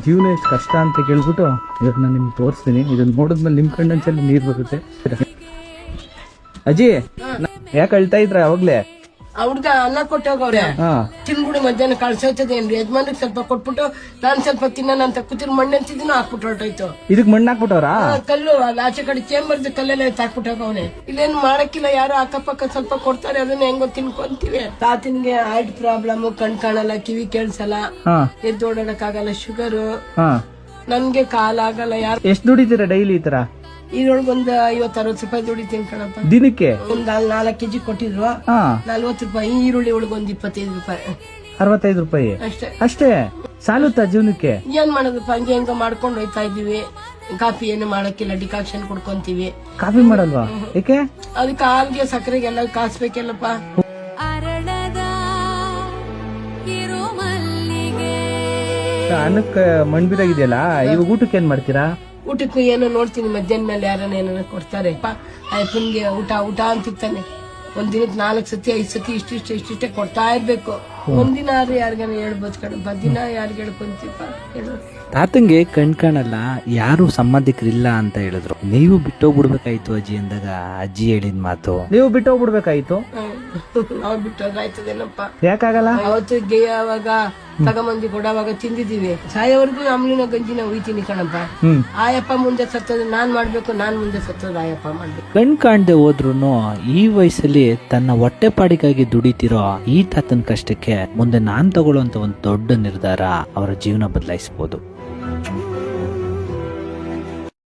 ಜೀವನ ಎಷ್ಟು ಕಷ್ಟ ಅಂತ ಕೇಳ್ಬಿಟ್ಟು ಇವಾಗ ನಾನು ನಿಮ್ಗೆ ತೋರಿಸ್ತೀನಿ. ಇದನ್ನ ನೋಡಿದ್ಮೇಲೆ ನಿಮ್ ಕಣ್ಣಂಚಲ್ಲಿ ನೀರ್ ಬರುತ್ತೆ. ಅಜ್ಜಿ ಯಾಕೆ ಅಳ್ತಾ ಇದ್ರ ಅವಾಗ್ಲೇ? ಹುಡ್ಗ ಅನ್ನ ಕೊಟ್ಟೋಗವ್ರೆ ತಿನ್ಬಿಡು ಮಧ್ಯಾಹ್ನ ಕಳ್ಸೋಯ್ತದೆ ಏನ್ರಿ ಯಜಮಾನ್ರಿಗೆ ಸ್ವಲ್ಪ ಕೊಟ್ಬಿಟ್ಟು ನಾನ್ ಸ್ವಲ್ಪ ತಿನ್ನೋಣ ಅಂತ ಕೂತಿರ್ ಮಣ್ಣು ಅಂತಿದ್ದೀನ ಹಾಕ್ಬಿಟ್ಟು ಹೊರಟೋಯ್ತು. ಇದಕ್ ಮಣ್ಣು ಹಾಕ್ಬಿಟ್ಟವ್ರಾ? ಕಲ್ಲು ಅಲ್ಲಿ ಆಚೆ ಕಡೆ ಚೇಂಬರ್ದ ಕಲ್ಲೆಲ್ಲ ಹಾಕ್ಬಿಟ್ಟೋಗವ್ನೆ. ಇಲ್ಲೇನು ಮಾಡಕ್ಕಿಲ್ಲ, ಯಾರು ಅಕ್ಕಪಕ್ಕ ಸ್ವಲ್ಪ ಕೊಡ್ತಾರೆ, ಅದನ್ನ ಹೆಂಗೋ ತಿನ್ಕೊಂತೀವಿ. ತಾತನ್ಗೆ ಹಾರ್ಟ್ ಪ್ರಾಬ್ಲಮ್, ಕಣ್ ಕಾಣಲ್ಲ, ಕಿವಿ ಕೇಳ್ಸಲ್ಲ, ಎದ್ದು ಓಡಾಡಕ್ ಆಗಲ್ಲ, ಶುಗರು, ನನ್ಗೆ ಕಾಲಾಗಲ್ಲ. ಯಾರು ಎಷ್ಟು ದುಡಿತೀರಾ ಡೈಲಿ ಈ ತರ? ಇದ್ರೊಳಗೊಂದು 50-60 ರೂಪಾಯಿ ದುಡಿತೀನಿ ಕಣಪ್ಪ ದಿನಕ್ಕೆ. ಒಂದ್ 4 ಕೆಜಿ ಕೊಟ್ಟಿದ್ರು 40 ರೂಪಾಯಿ. ಈರುಳ್ಳಿ ಒಳಗೊಂದು 25 ರೂಪಾಯಿ, 65 ರೂಪಾಯಿ ಅಷ್ಟೇ ಸಾಲುತ್ತಾ ಜೀವನಕ್ಕೆ? ಏನ್ ಮಾಡೋದಪ್ಪ, ಹಂಗೆ ಹೆಂಗ ಮಾಡ್ಕೊಂಡು ಹೋಯ್ತಾ ಇದೀವಿ. ಕಾಫಿ ಏನು ಮಾಡಕ್ಕಿಲ್ಲ, ಡಿಕಾಕ್ಷನ್ ಕುಡ್ಕೊಂತೀವಿ. ಕಾಫಿ ಮಾಡಲ್ವಾ? ಏಕೆ? ಅದಕ್ಕೆ ಹಾಲ್ಗೆ ಸಕ್ಕರೆಗೆಲ್ಲ ಕಾಸ್ಬೇಕಲ್ಲಪ್ಪ. ಅನ್ನಕ್ಕೆ ಮಣ್ ಬಿದ್ದಾಗಿದೆಯಲ್ಲ, ಇವಾಗ ಊಟಕ್ಕೆ ಏನ್ ಮಾಡ್ತೀರಾ? ಊಟಕ್ಕೂ ಏನೋ ನೋಡ್ತೀನಿ, ಮಧ್ಯಾಹ್ನ ಮೇಲೆ ಯಾರನ್ನ ಏನೋ ಕೊಡ್ತಾರೆ. ಅಯ್ಯಪ್ಪನ್ಗೆ ಊಟ ಊಟ ಅಂತಿರ್ತಾನೆ. ಒಂದ್ ದಿನಕ್ಕೆ 4 ಸತಿ 5 ಸತಿ ಇಷ್ಟಿಷ್ಟೇ ಕೊಡ್ತಾ ಇರ್ಬೇಕು. ಒಂದಿನ ಯಾರಿಗಾನ ಹೇಳ್ಬೋದು ಕಣಪ್ಪ, ದಿನ ಯಾರಿಗ ಹೇಳ್ಕೊಂತೀಪ ಹೇಳು. ತಾತಂಗೆ ಕಣ್ ಕಾಣಲ್ಲ, ಯಾರು ಸಂಬಂಧಿಕರಿಲ್ಲ ಅಂತ ಹೇಳಿದ್ರು. ನೀವು ಬಿಟ್ಟೋಗ್ಬಿಡ್ಬೇಕಾಯ್ತು ಅಜ್ಜಿ ಅಂದಾಗ ಅಜ್ಜಿ ಹೇಳಿದ ಮಾತು, ನೀವು ಬಿಟ್ಟು ಹೋಗ್ಬಿಡ್ಬೇಕಾಯ್ತು. ನಾವು ಬಿಟ್ಟೋಗಾಯ್ತದೇನಪ್ಪ. ಯಾಕಾಗಲ್ಲ? ಅವತ್ತು ಅವಾಗ ತಗೊಂಬಂದಿ ಕೊಡವಾಗ ತಿಂದಿದೀವಿ. ಸಾಯೋವರೆಗೂ ಅಮ್ಲಿನ ಗಂಜಿನ ಉಯ್ತೀನಿ ಕಣಪ್ಪ. ಆಯಪ್ಪ ಮುಂದೆ ಸತ್ತದ ನಾನ್ ಮಾಡ್ಬೇಕು, ನಾನ್ ಮುಂದೆ ಸತ್ತದ ಆಯಪ್ಪ ಮಾಡ್ಬೇಕು. ಕಣ್ ಕಾಣ್ದೆ ಹೋದ್ರು ಈ ವಯಸ್ಸಲ್ಲಿ ತನ್ನ ಹೊಟ್ಟೆಪಾಡಿಗಾಗಿ ದುಡಿತಿರೋ ಈ ತಾತನ ಕಷ್ಟಕ್ಕೆ ಮುಂದೆ ನಾನ್ ತಗೊಳ್ಳುವಂತ ಒಂದು ದೊಡ್ಡ ನಿರ್ಧಾರ ಅವರ ಜೀವನ ಬದಲಾಯಿಸಬಹುದು.